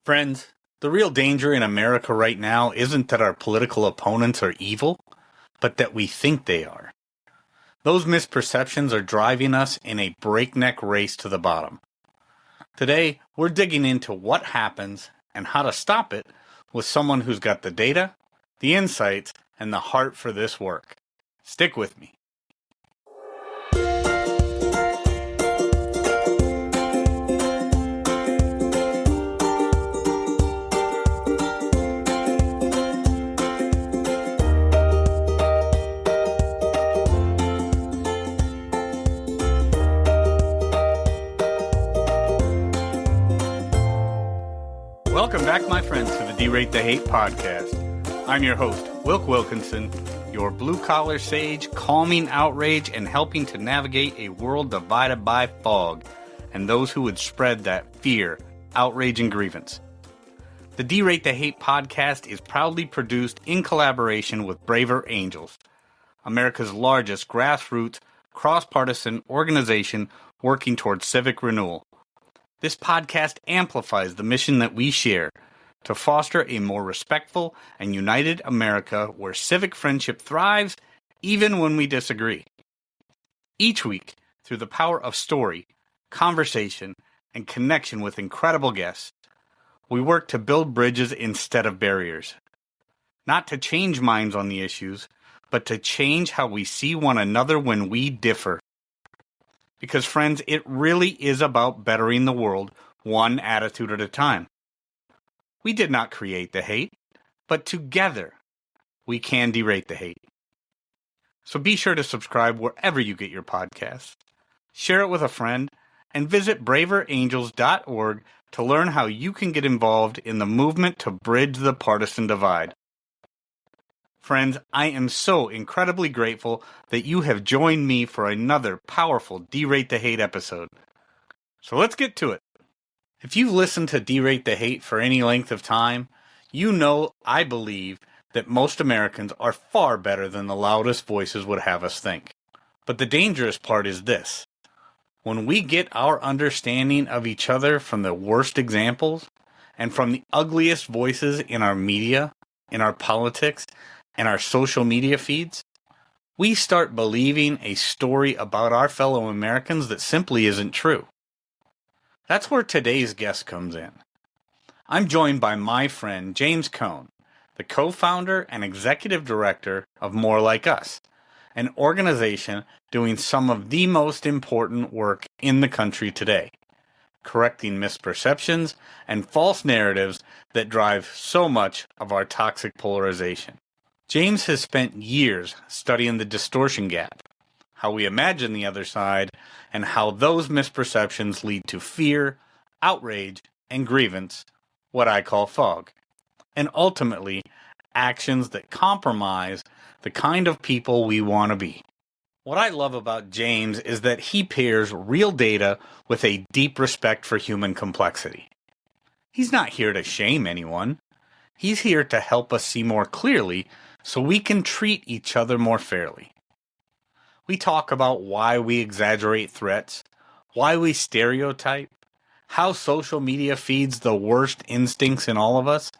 Friends, the real danger in America right now isn't that our political opponents are evil, but that we think they are. Those misperceptions are driving us in a breakneck race to the bottom. Today, we're digging into what happens and how to stop it with someone who's got the data, the insights, and the heart for this work. Stick with me. Welcome back, my friends, to the Derate the Hate podcast. I'm your host, Wilk Wilkinson, your blue-collar sage, calming outrage and helping to navigate a world divided by fog and those who would spread that fear, outrage, and grievance. The Derate the Hate podcast is proudly produced in collaboration with Braver Angels, America's largest grassroots, cross-partisan organization working towards civic renewal. This podcast amplifies the mission that we share to foster a more respectful and united America where civic friendship thrives even when we disagree. Each week, through the power of story, conversation, and connection with incredible guests, we work to build bridges instead of barriers. Not to change minds on the issues, but to change how we see one another when we differ. Because, friends, it really is about bettering the world one attitude at a time. We did not create the hate, but together we can derate the hate. So be sure to subscribe wherever you get your podcasts, share it with a friend, and visit braverangels.org to learn how you can get involved in the movement to bridge the partisan divide. Friends, I am so incredibly grateful that you have joined me for another powerful Derate the Hate episode. So let's get to it. If you've listened to Derate the Hate for any length of time, you know I believe that most Americans are far better than the loudest voices would have us think. But the dangerous part is this. When we get our understanding of each other from the worst examples and from the ugliest voices in our media, in our politics, and our social media feeds, we start believing a story about our fellow Americans that simply isn't true. That's where today's guest comes in. I'm joined by my friend James Coan, the co-founder and executive director of More Like Us, an organization doing some of the most important work in the country today, correcting misperceptions and false narratives that drive so much of our toxic polarization. James has spent years studying the distortion gap, how we imagine the other side, and how those misperceptions lead to fear, outrage, and grievance, what I call fog, and ultimately actions that compromise the kind of people we want to be. What I love about James is that he pairs real data with a deep respect for human complexity. He's not here to shame anyone. He's here to help us see more clearly so we can treat each other more fairly. We talk about why we exaggerate threats, why we stereotype, how social media feeds the worst instincts in all of us,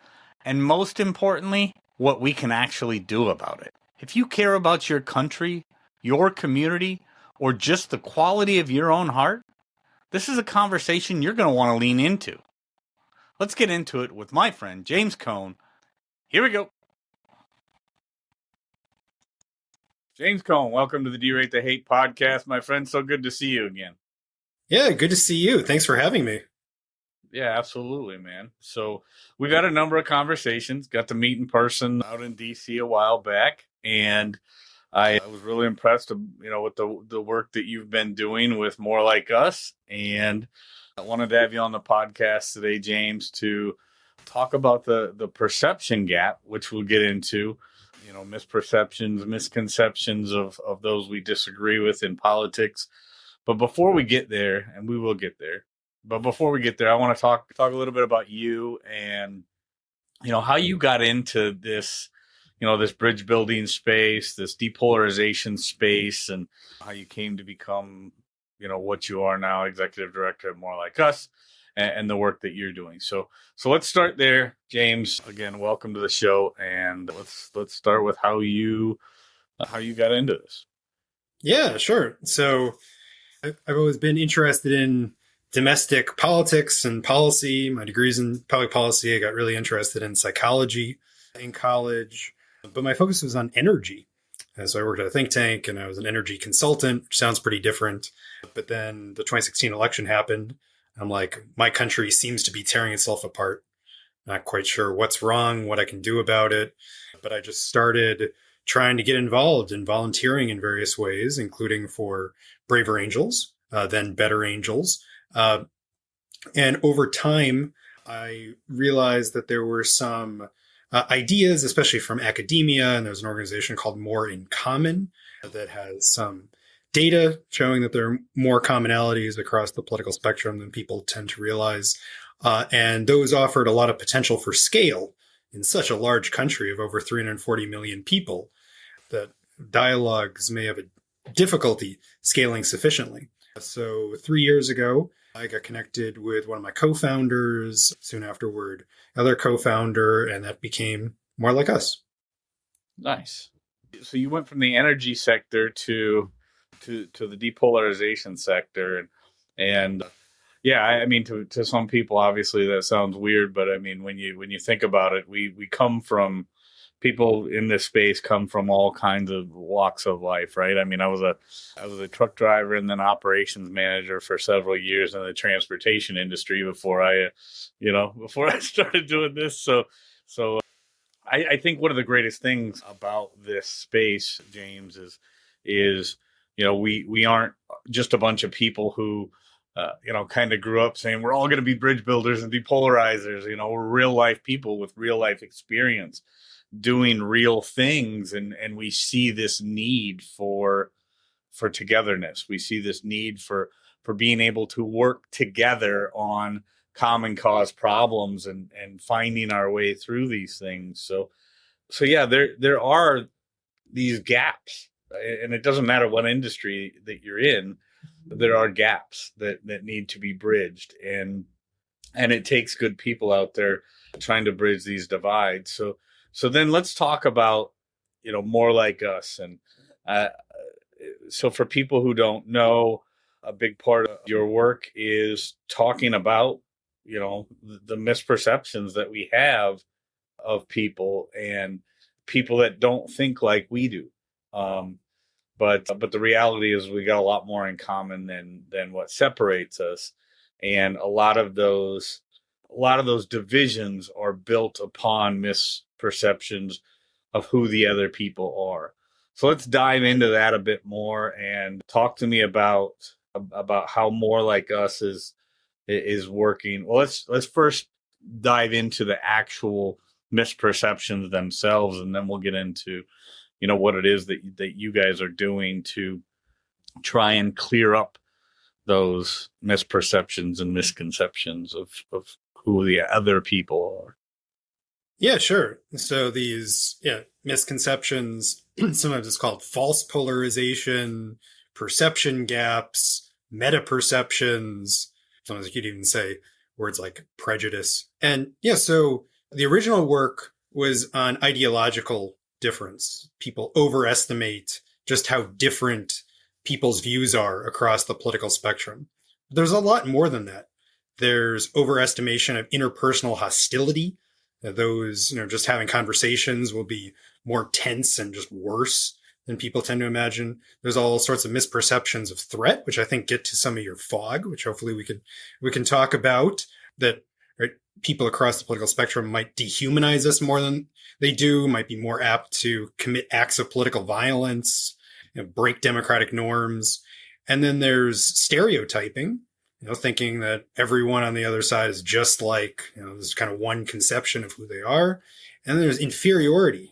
and most importantly, what we can actually do about it. If you care about your country, your community, or just the quality of your own heart, this is a conversation you're going to want to lean into. Let's get into it with my friend James Coan. Here we go. James Coan, welcome to the Derate the Hate podcast, my friend. So good to see you again. Yeah, good to see you. Thanks for having me. Yeah, absolutely, man. So we got a number of conversations, got to meet in person out in DC a while back, and I was really impressed, with the work that you've been doing with More Like Us, and I wanted to have you on the podcast today, James, to talk about the perception gap, which we'll get into. Misperceptions, misconceptions of those we disagree with in politics. But before we get there, and we will get there, but before we get there, I want to talk a little bit about you and, how you got into this, this bridge building space, this depolarization space, and how you came to become, what you are now, executive director at More Like Us. and the work that you're doing. So let's start there, James. Again, welcome to the show, and let's start with how you got into this. Yeah, sure. So I've always been interested in domestic politics and policy. My degree's in public policy. I got really interested in psychology in college, but my focus was on energy. So I worked at a think tank and I was an energy consultant, which sounds pretty different. But then the 2016 election happened. I'm like, my country seems to be tearing itself apart. Not quite sure what's wrong, what I can do about it. But I just started trying to get involved in volunteering in various ways, including for Braver Angels, then Better Angels. And over time, I realized that there were some ideas, especially from academia, and there's an organization called More in Common that has some data showing that there are more commonalities across the political spectrum than people tend to realize. And those offered a lot of potential for scale in such a large country of over 340 million people that dialogues may have a difficulty scaling sufficiently. So 3 years ago, I got connected with one of my co-founders, soon afterward, another co-founder, and that became More Like Us. Nice. So you went from the energy sector to the depolarization sector, and yeah, I mean, to some people, obviously that sounds weird, but I mean, when you think about it, we come from, people in this space come from all kinds of walks of life, right? I mean, I was a truck driver and then operations manager for several years in the transportation industry before I started doing this. So I think one of the greatest things about this space, James, is we aren't just a bunch of people who kind of grew up saying we're all going to be bridge builders and depolarizers. We're real life people with real life experience doing real things, and we see this need for togetherness. We see this need for being able to work together on common cause problems and finding our way through these things. So yeah, there are these gaps, and it doesn't matter what industry that you're in, there are gaps that need to be bridged, and it takes good people out there trying to bridge these divides. So then let's talk about, More Like Us. And so for people who don't know, a big part of your work is talking about, the misperceptions that we have of people and people that don't think like we do. But the reality is we got a lot more in common than what separates us. And a lot of those divisions are built upon misperceptions of who the other people are. So let's dive into that a bit more and talk to me about how More Like Us is working. Well, let's first dive into the actual misperceptions themselves, and then we'll get into what it is that you guys are doing to try and clear up those misperceptions and misconceptions of who the other people are. Yeah, sure. So these misconceptions, sometimes it's called false polarization, perception gaps, meta perceptions. Sometimes you could even say words like prejudice. And so the original work was on ideological difference. People overestimate just how different people's views are across the political spectrum. There's a lot more than that. There's overestimation of interpersonal hostility. Those, just having conversations will be more tense and just worse than people tend to imagine. There's all sorts of misperceptions of threat, which I think get to some of your fog, which hopefully we can talk about, that right, people across the political spectrum might dehumanize us more than they do, might be more apt to commit acts of political violence, break democratic norms. And then there's stereotyping, thinking that everyone on the other side is just like, this kind of one conception of who they are. And then there's inferiority.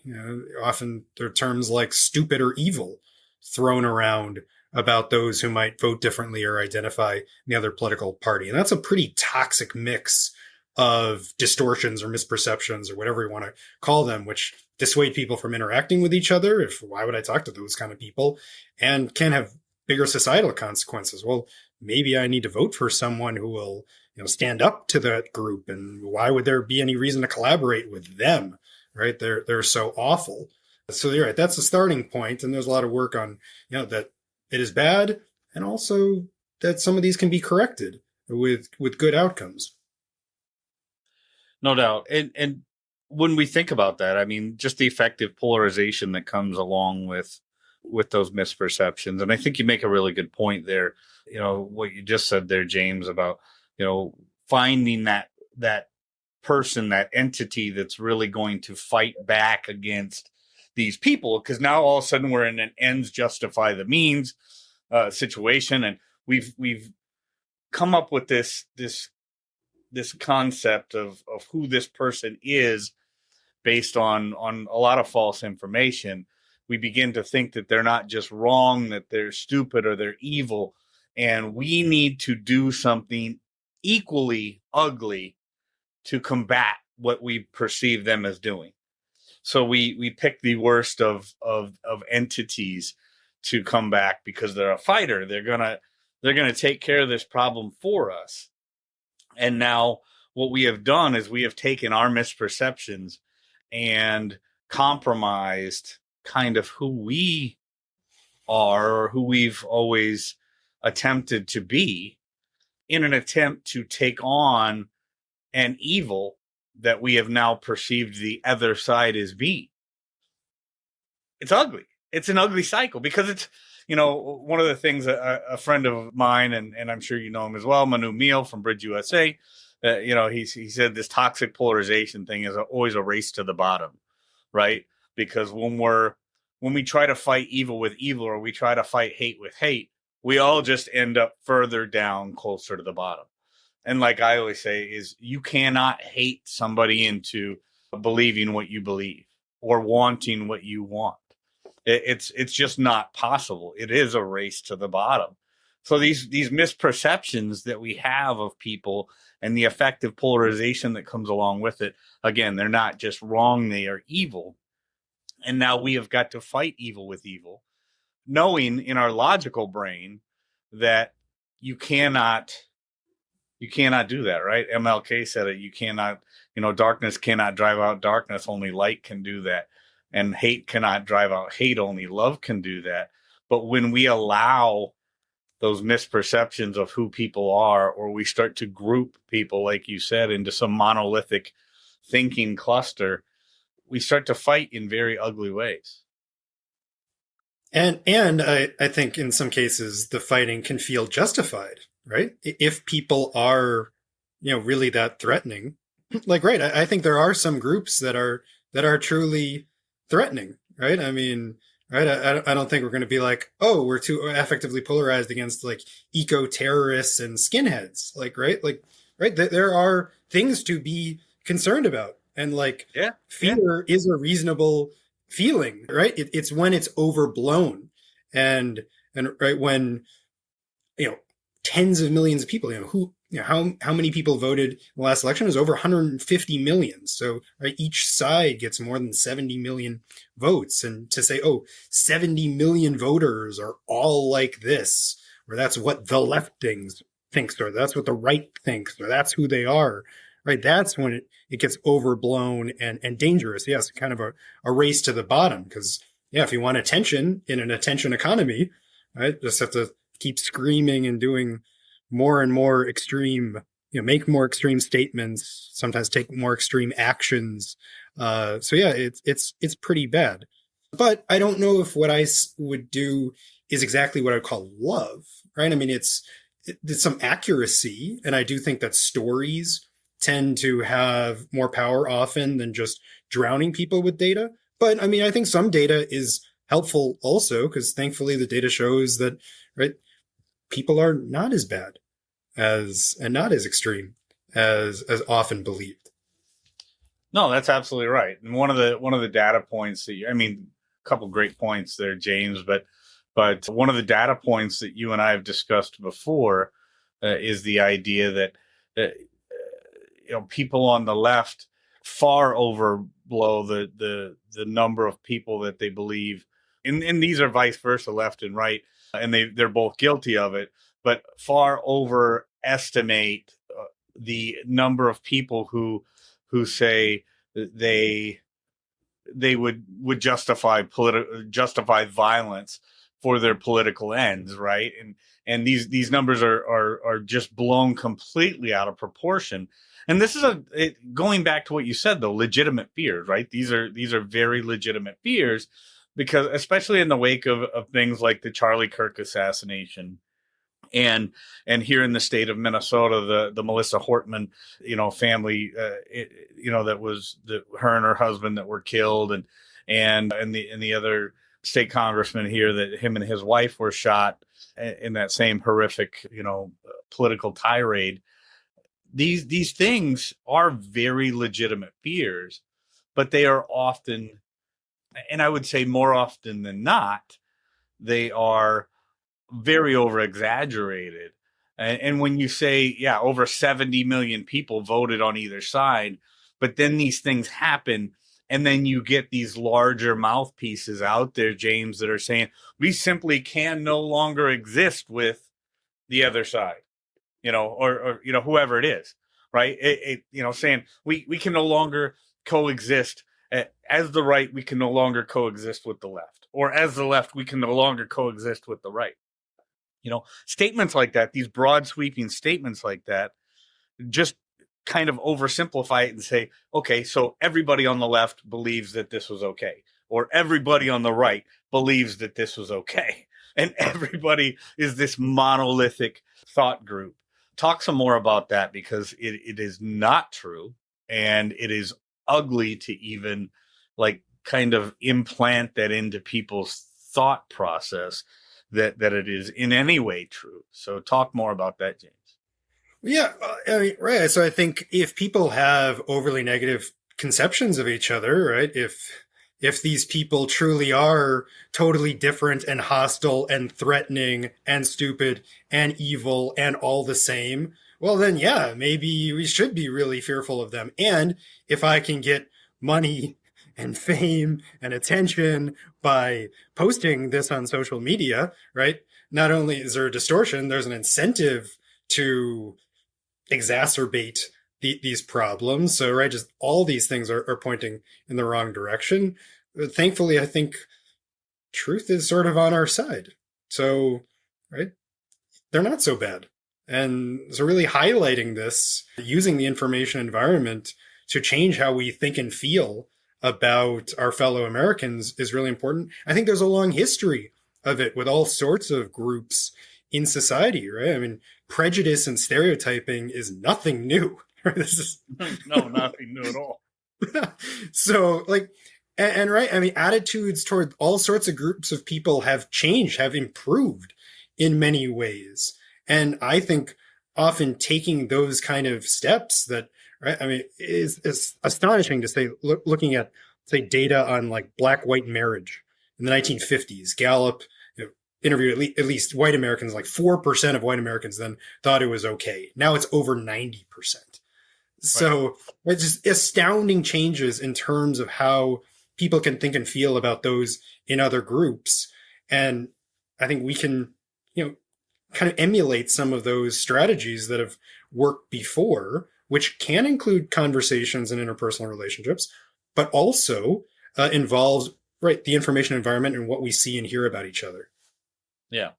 Often there are terms like stupid or evil thrown around about those who might vote differently or identify in the other political party. And that's a pretty toxic mix of distortions or misperceptions or whatever you want to call them, which dissuade people from interacting with each other. Why would I talk to those kind of people? And can have bigger societal consequences. Well, maybe I need to vote for someone who will stand up to that group, and why would there be any reason to collaborate with them, right? They're so awful. So you're right, that's the starting point, and there's a lot of work on that it is bad, and also that some of these can be corrected with good outcomes. No doubt. And when we think about that, I mean, just the effective polarization that comes along with those misperceptions. And I think you make a really good point there. What you just said there, James, about, finding that person, that entity that's really going to fight back against these people. Because now all of a sudden we're in an ends justify the means situation. And we've come up with this concept of who this person is based on a lot of false information. We begin to think that they're not just wrong, that they're stupid or they're evil, and we need to do something equally ugly to combat what we perceive them as doing. So we pick the worst of entities to come back because they're a fighter. They're gonna take care of this problem for us. And now what we have done is we have taken our misperceptions and compromised kind of who we are or who we've always attempted to be in an attempt to take on an evil that we have now perceived the other side as being. It's ugly. It's an ugly cycle because it's, one of the things a friend of mine, and I'm sure you know him as well, Manu Meal from Bridge USA, he said this toxic polarization thing is always a race to the bottom, right? Because when we try to fight evil with evil or we try to fight hate with hate, we all just end up further down closer to the bottom. And like I always say, is you cannot hate somebody into believing what you believe or wanting what you want. It's just not possible. It is a race to the bottom. So these misperceptions that we have of people and the effective polarization that comes along with it, again, they're not just wrong, they are evil. And now we have got to fight evil with evil, knowing in our logical brain that you cannot do that, right? MLK said it. You cannot, darkness cannot drive out darkness. Only light can do that. And hate cannot drive out hate. Only love can do that. But when we allow those misperceptions of who people are, or we start to group people, like you said, into some monolithic thinking cluster, we start to fight in very ugly ways. And I think in some cases the fighting can feel justified, right? If people are, really that threatening. Like, right, I think there are some groups that are truly threatening, right? I mean, right, I don't think we're going to be like, oh, we're too affectively polarized against like eco-terrorists and skinheads, like, right? Like, right, there are things to be concerned about. And like, fear is a reasonable feeling, right? It's when it's overblown, and right when tens of millions of people, how many people voted in the last election? It was over 150 million. So right, each side gets more than 70 million votes, and to say, oh, 70 million voters are all like this, or that's what the left thinks, or that's what the right thinks, or that's who they are. Right, that's when it gets overblown and dangerous. Yes, kind of a race to the bottom. Because if you want attention in an attention economy, right, just have to keep screaming and doing more and more extreme, make more extreme statements, sometimes take more extreme actions. So it's pretty bad. But I don't know if what I would do is exactly what I'd call love, right? I mean, it's some accuracy, and I do think that stories tend to have more power often than just drowning people with data. But I mean, I think some data is helpful also, because thankfully the data shows that, right, people are not as bad and not as extreme as often believed. No, that's absolutely right. And one of the data points that a couple great points there, James, but one of the data points that you and I have discussed before is the idea that people on the left far overblow the number of people that they believe, and these are vice versa, left and right, and they're both guilty of it, but far overestimate the number of people who say they would justify violence for their political ends, right? And these numbers are just blown completely out of proportion. And this is going back to what you said, though, legitimate fears, right? These are very legitimate fears, because especially in the wake of things like the Charlie Kirk assassination, and here in the state of Minnesota, the Melissa Hortman, family, her and her husband that were killed, and the other state congressman here, that him and his wife were shot in that same horrific, political tirade. These things are very legitimate fears, but they are often, and I would say more often than not, they are very over exaggerated. And when you say, yeah, over 70 million people voted on either side, but then these things happen, and then you get these larger mouthpieces out there, James, that are saying we simply can no longer exist with the other side, or whoever it is, right? Saying we can no longer coexist. As the right, we can no longer coexist with the left, or as the left, we can no longer coexist with the right. Statements like that, these broad sweeping statements like that, just kind of oversimplify it and say, okay, so everybody on the left believes that this was okay, or everybody on the right believes that this was okay. And everybody is this monolithic thought group. Talk some more about that, because it is not true. And it is ugly to even kind of implant that into people's thought process, that it is in any way true. So talk more about that, James. Yeah, I mean, right. So I think if people have overly negative conceptions of each other, right? If these people truly are totally different and hostile and threatening and stupid and evil and all the same, well then yeah, maybe we should be really fearful of them. And if I can get money and fame and attention by posting this on social media, right? Not only is there a distortion, there's an incentive to exacerbate these problems. So, right, just all these things are pointing in the wrong direction. But thankfully, I think truth is sort of on our side. So, right, they're not so bad. And so really highlighting this, using the information environment to change how we think and feel about our fellow Americans is really important. I think there's a long history of it with all sorts of groups in society, right? I mean, prejudice and stereotyping is nothing new. This is no, nothing new at all. So, and right, I mean, attitudes toward all sorts of groups of people have changed, have improved in many ways. And I think often taking those kind of steps that, right, I mean, is astonishing to say, looking at, say, data on black-white marriage in the 1950s. Gallup interviewed at least white Americans, 4% of white Americans then thought it was okay. Now it's over 90%. So it's just astounding changes in terms of how people can think and feel about those in other groups. And I think we can, kind of emulate some of those strategies that have worked before, which can include conversations and interpersonal relationships, but also involves, right, the information environment and what we see and hear about each other. Yeah,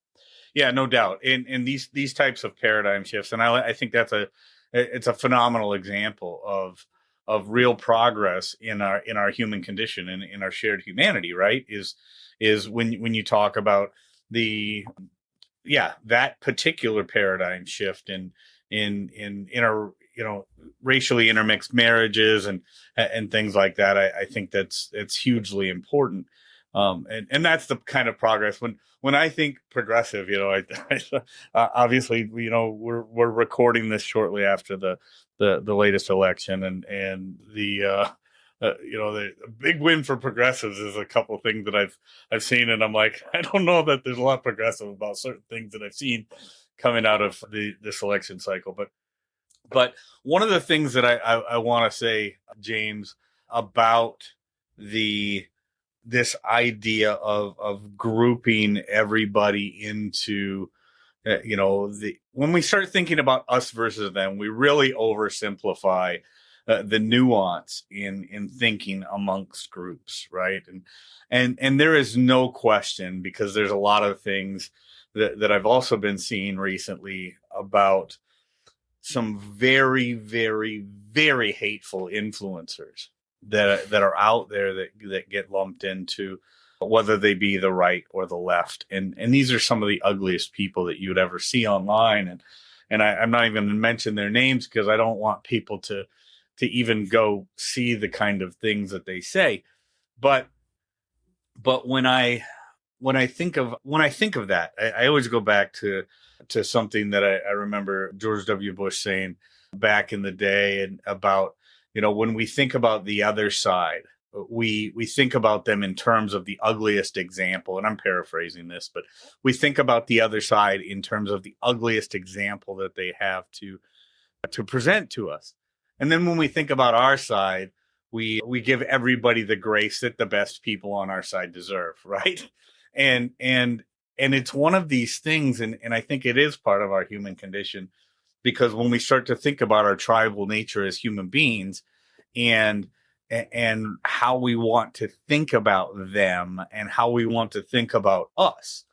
no doubt. And these types of paradigm shifts, and I think it's a phenomenal example of real progress in our human condition and in our shared humanity, right? Is when you talk about that particular paradigm shift in our racially intermixed marriages and things like that. I think it's hugely important. And that's the kind of progress when I think progressive, obviously, we're recording this shortly after the latest election, and the big win for progressives is a couple of things that I've seen, and I'm like, I don't know that there's a lot progressive about certain things that I've seen coming out of this election cycle, but one of the things that I want to say, James, about this idea of grouping everybody into When we start thinking about us versus them, we really oversimplify the nuance in thinking amongst groups, right? And there is no question, because there's a lot of things that I've also been seeing recently about some very, very, very hateful influencers that are out there that get lumped into, whether they be the right or the left. And these are some of the ugliest people that you would ever see online. And I'm not even going to mention their names, because I don't want people to even go see the kind of things that they say. But when I think of that, I always go back to something that I remember George W. Bush saying back in the day, and about, when we think about the other side, we think about them in terms of the ugliest example. And I'm paraphrasing this, but we think about the other side in terms of the ugliest example that they have to present to us. And then when we think about our side, we give everybody the grace that the best people on our side deserve, right? And it's one of these things, and I think it is part of our human condition, because when we start to think about our tribal nature as human beings, and how we want to think about them and how we want to think about us,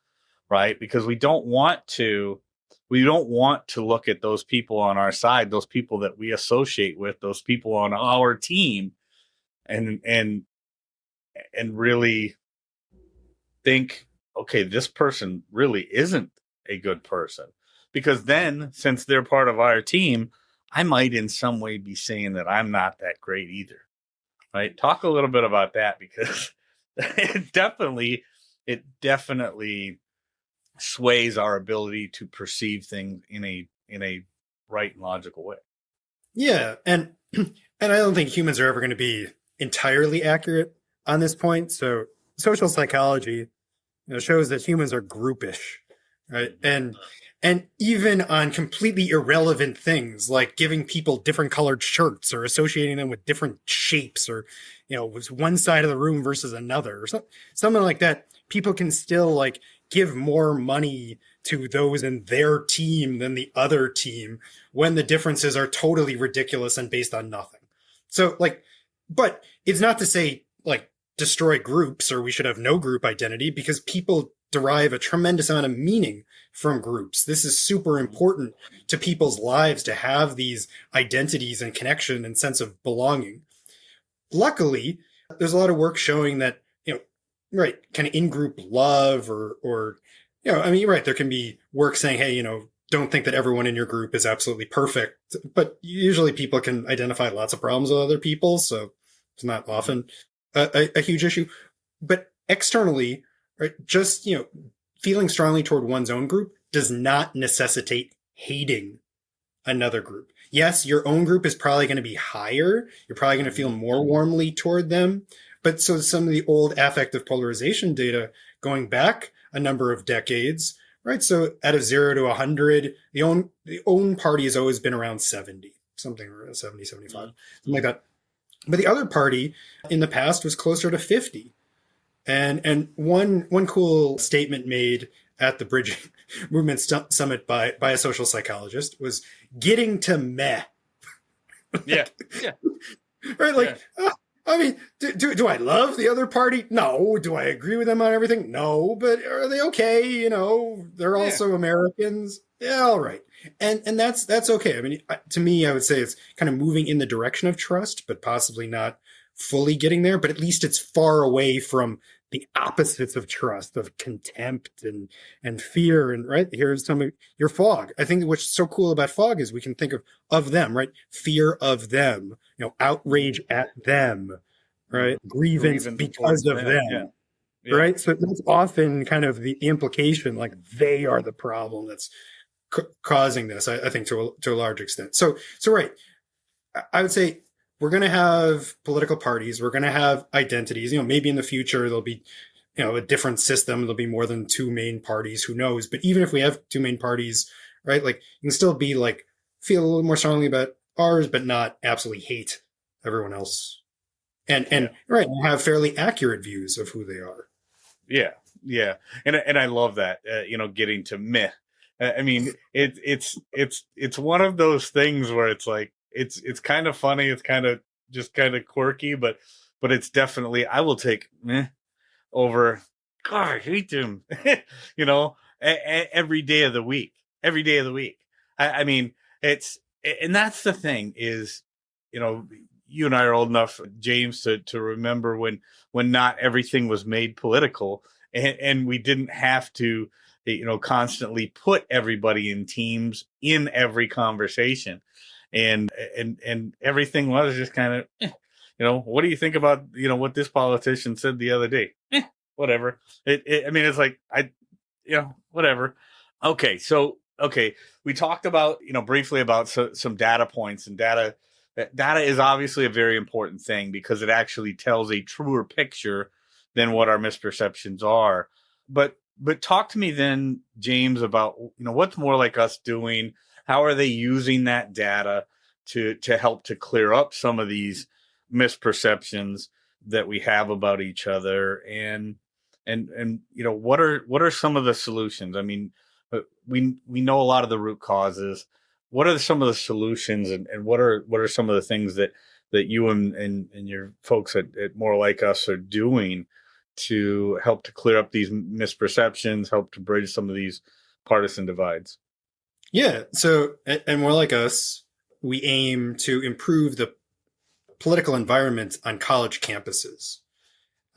right? Because we don't want to look at those people on our side, those people that we associate with, those people on our team, and really think, okay, this person really isn't a good person. Because then, since they're part of our team, I might in some way be saying that I'm not that great either, right? Talk a little bit about that, because it definitely sways our ability to perceive things in a right and logical way. Yeah, and I don't think humans are ever going to be entirely accurate on this point. So social psychology, shows that humans are groupish, right? And even on completely irrelevant things like giving people different colored shirts or associating them with different shapes, or with one side of the room versus another, or something like that, people can still like give more money to those in their team than the other team when the differences are totally ridiculous and based on nothing. So but it's not to say destroy groups or we should have no group identity, because people derive a tremendous amount of meaning from groups. This is super important to people's lives, to have these identities and connection and sense of belonging. Luckily, there's a lot of work showing that, right, kind of in-group love or right, there can be work saying, hey, don't think that everyone in your group is absolutely perfect, but usually people can identify lots of problems with other people, so it's not often a huge issue. But externally, right, just, feeling strongly toward one's own group does not necessitate hating another group. Yes, your own group is probably going to be higher. You're probably going to feel more warmly toward them. But so some of the old affective polarization data going back a number of decades, right? So out of 0 to 100, the own party has always been around 70, something around 70, 75, something like that. But the other party in the past was closer to 50. And one cool statement made at the Bridging Movement Summit by a social psychologist was getting to meh. Yeah. Yeah. Right? I mean, do I love the other party? No. Do I agree with them on everything? No. But are they okay? They're also Americans. Yeah, all right. And that's okay. I mean, to me, I would say it's kind of moving in the direction of trust, but possibly not fully getting there. But at least it's far away from the opposites of trust, of contempt and fear. And right, here's some of your fog. I think what's so cool about fog is we can think of them, right? Fear of them, outrage at them, right? Grievance because of them. Yeah. Yeah. Right. So that's often kind of the implication, like they are the problem that's causing this, I think, to a large extent. So right. I would say we're going to have political parties. We're going to have identities. Maybe in the future there'll be, a different system. There'll be more than two main parties. Who knows? But even if we have two main parties, right, you can still be feel a little more strongly about ours, but not absolutely hate everyone else. And right, have fairly accurate views of who they are. Yeah. Yeah. And I love that, getting to meh. I mean, it's one of those things where it's like it's kind of funny, it's kind of just kind of quirky, but it's definitely I will take over. God, I hate him. you know, every day of the week, every day of the week. I mean, it's and that's the thing is, you know, you and I are old enough, James, to remember when not everything was made political, and we didn't have to, you know, constantly put everybody in teams in every conversation, and everything was just kind of, you know, what do you think about, you know, what this politician said the other day? Whatever. I mean, it's like you know, whatever. Okay, we talked about, you know, briefly about some data points, and data is obviously a very important thing because it actually tells a truer picture than what our misperceptions are. But talk to me then, James, about, you know, what's more like us doing? How are they using that data to help to clear up some of these misperceptions that we have about each other? And you know, what are some of the solutions? I mean, we know a lot of the root causes. What are some of the solutions, and what are some of the things that you and your folks at More Like Us are doing to help to clear up these misperceptions, help to bridge some of these partisan divides? Yeah. So, and More Like Us, we aim to improve the political environment on college campuses,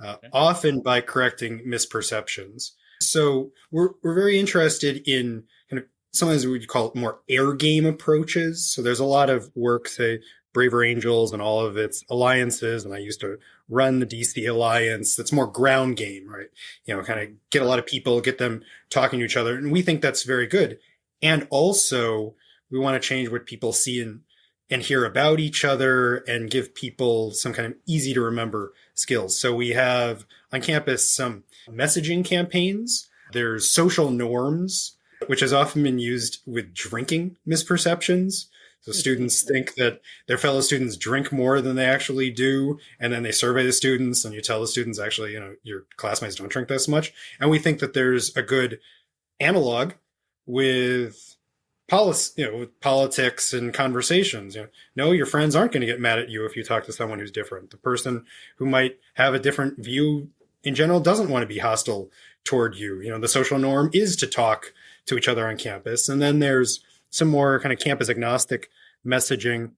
Okay. often by correcting misperceptions. So we're very interested in kind of sometimes we would call it more air game approaches. So there's a lot of work, say Braver Angels and all of its alliances, and I used to run the DC Alliance. That's more ground game, right? You know, kind of get a lot of people, get them talking to each other, and we think that's very good. And also, we want to change what people see and hear about each other and give people some kind of easy to remember skills. So we have on campus some messaging campaigns. There's social norms, which has often been used with drinking misperceptions. So students think that their fellow students drink more than they actually do. And then they survey the students and you tell the students, actually, you know, your classmates don't drink this much. And we think that there's a good analog with policy, you know, with politics and conversations. You know, no, your friends aren't going to get mad at you if you talk to someone who's different. The person who might have a different view in general doesn't want to be hostile toward you. You know, the social norm is to talk to each other on campus. And then there's some more kind of campus agnostic messaging.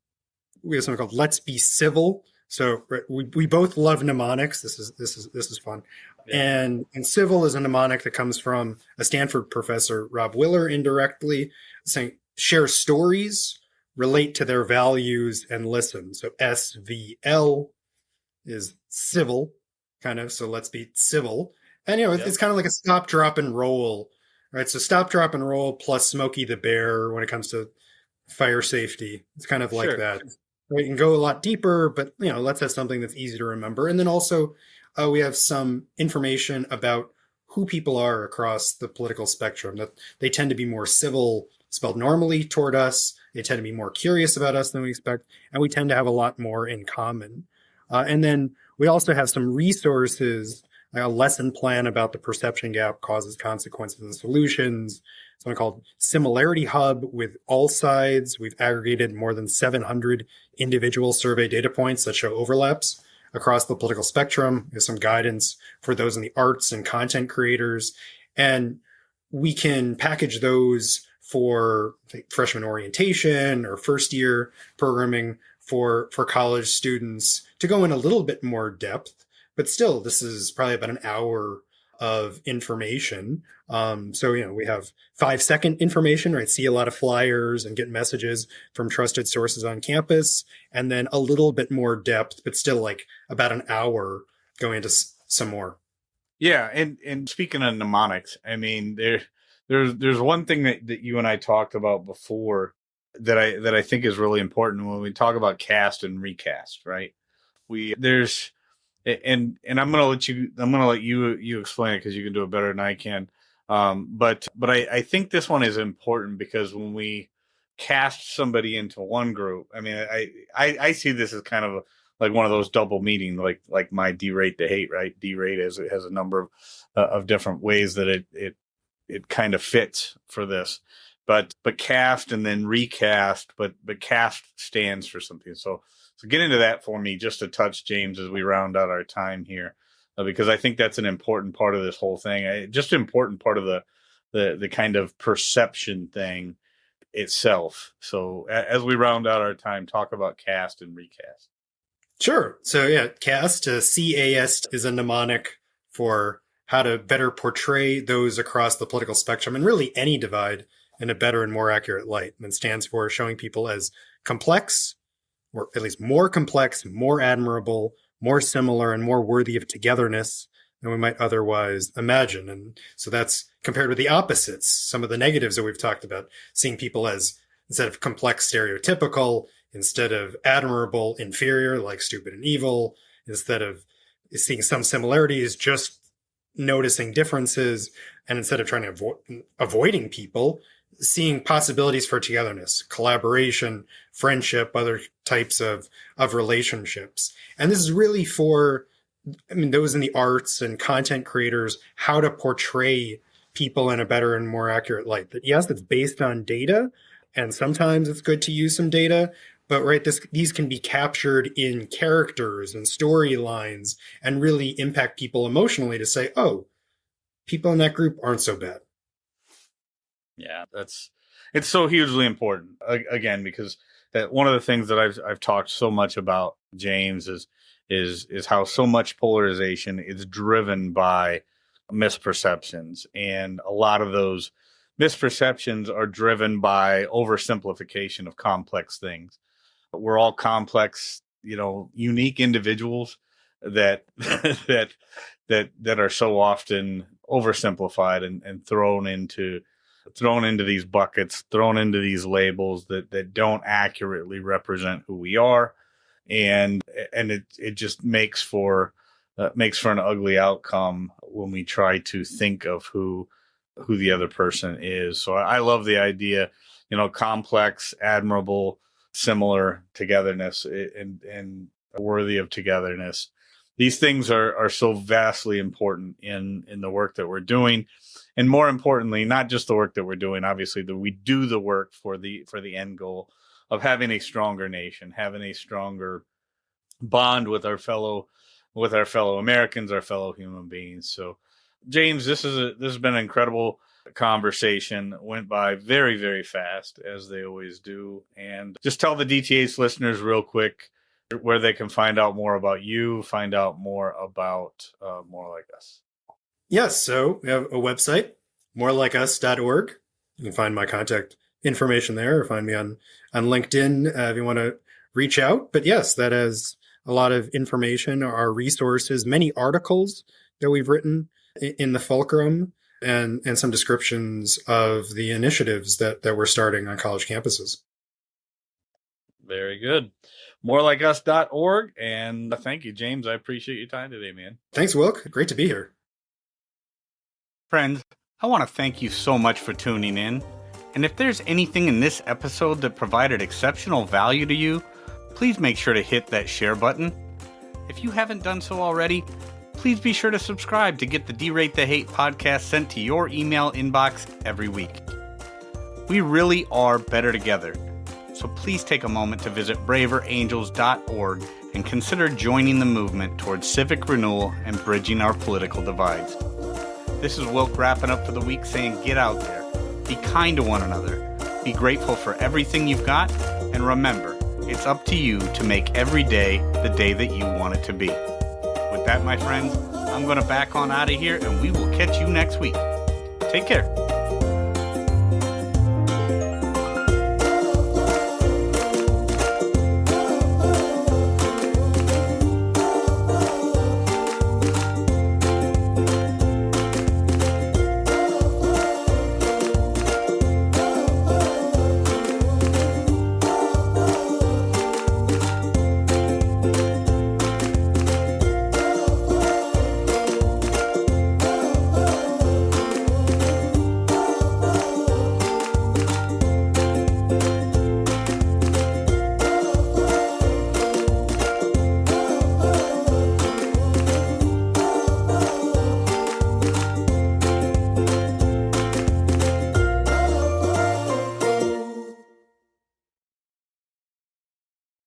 We have something called "Let's Be Civil." So right, we both love mnemonics. This is fun. Yeah. And civil is a mnemonic that comes from a Stanford professor, Rob Willer, indirectly saying share stories, relate to their values, and listen. So SVL is civil, kind of. So let's be civil. And, you know, Yep. it's kind of like a stop, drop, and roll, right? So stop, drop, and roll plus Smokey the Bear when it comes to fire safety. It's kind of like Sure. that. Right? You can go a lot deeper, but, you know, let's have something that's easy to remember. And then also, we have some information about who people are across the political spectrum, that they tend to be more civil, spelled normally, toward us. They tend to be more curious about us than we expect, and we tend to have a lot more in common. And then we also have some resources, like a lesson plan about the perception gap, causes, consequences, and solutions. Something called Similarity Hub with all sides. We've aggregated more than 700 individual survey data points that show overlaps across the political spectrum. There's some guidance for those in the arts and content creators. And we can package those for freshman orientation or first year programming for college students to go in a little bit more depth. But still, this is probably about an hour of information. So, you know, we have 5-second information, right? See a lot of flyers and get messages from trusted sources on campus, and then a little bit more depth, but still like about an hour going into some more. Yeah, and speaking of mnemonics, I mean, there's one thing that you and I talked about before that I think is really important when we talk about cast and recast, right? We there's and I'm gonna let you explain it because you can do it better than I can. But I think this one is important because when we cast somebody into one group, I mean, I see this as kind of like one of those double meaning, like my derate the hate, right? Derate has a number of different ways that it it kind of fits for this. But cast and then recast, but cast stands for something. So get into that for me just a touch, James, as we round out our time here, because I think that's an important part of this whole thing. Just an important part of the kind of perception thing itself. So as we round out our time, talk about cast and recast. Sure. So yeah, cast, CAST, is a mnemonic for how to better portray those across the political spectrum and really any divide in a better and more accurate light. And it stands for showing people as complex, or at least more complex, more admirable, more similar, and more worthy of togetherness than we might otherwise imagine. And so that's compared with the opposites, some of the negatives that we've talked about, seeing people as, instead of complex, stereotypical, instead of admirable, inferior, like stupid and evil, instead of seeing some similarities, just noticing differences, and instead of trying to avoiding people, seeing possibilities for togetherness, collaboration, friendship, other types of relationships. And this is really for, those in the arts and content creators, how to portray people in a better and more accurate light. That yes, it's based on data, and sometimes it's good to use some data, but right, these can be captured in characters and storylines and really impact people emotionally to say, oh, people in that group aren't so bad. Yeah, it's so hugely important, again, because that one of the things that I've talked so much about, James, is how so much polarization is driven by misperceptions, and a lot of those misperceptions are driven by oversimplification of complex things. We're all complex, unique individuals that that are so often oversimplified and thrown into these buckets, thrown into these labels that don't accurately represent who we are, and it just makes for an ugly outcome when we try to think of who the other person is. So I love the idea, complex, admirable, similar, togetherness, and worthy of togetherness. These things are so vastly important in the work that we're doing. And more importantly, not just the work that we're doing, obviously, that we do the work for the end goal of having a stronger nation, having a stronger bond with our fellow Americans, our fellow human beings. So, James, this has been an incredible conversation. Went by very, very fast, as they always do. And just tell the DTH listeners real quick where they can find out more about you, find out more about More Like Us. Yes, so we have a website, morelikeus.org. You can find my contact information there, or find me on LinkedIn if you want to reach out. But yes, that has a lot of information, our resources, many articles that we've written in the Fulcrum, and some descriptions of the initiatives that we're starting on college campuses. Very good. Morelikeus.org. And thank you, James. I appreciate your time today, man. Thanks, Wilk. Great to be here. Friends, I want to thank you so much for tuning in. And if there's anything in this episode that provided exceptional value to you, please make sure to hit that share button. If you haven't done so already, please be sure to subscribe to get the Derate the Hate podcast sent to your email inbox every week. We really are better together, so please take a moment to visit braverangels.org and consider joining the movement towards civic renewal and bridging our political divides. This is Wilk wrapping up for the week, saying get out there, be kind to one another, be grateful for everything you've got, and remember, it's up to you to make every day the day that you want it to be. With that, my friends, I'm going to back on out of here, and we will catch you next week. Take care.